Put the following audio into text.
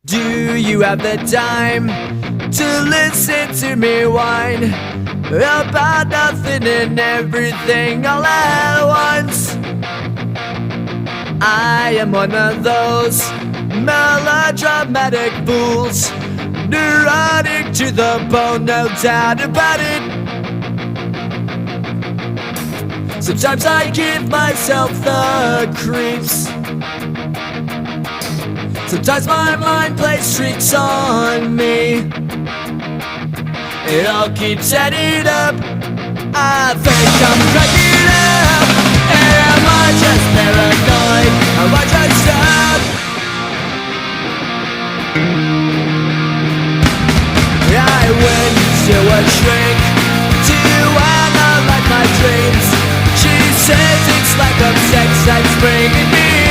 Do you have the time to listen to me whine about nothing and everything all at once? I am one of those melodramatic fools, neurotic to the bone, no doubt about it. Sometimes I give myself the creeps. Sometimes my mind plays tricks on me. It all keeps adding up. I think I'm cracking up. Am I just paranoid? Am I just up? I went to a shrink to analyze my dreams. She says it's lack of sex that's bringing me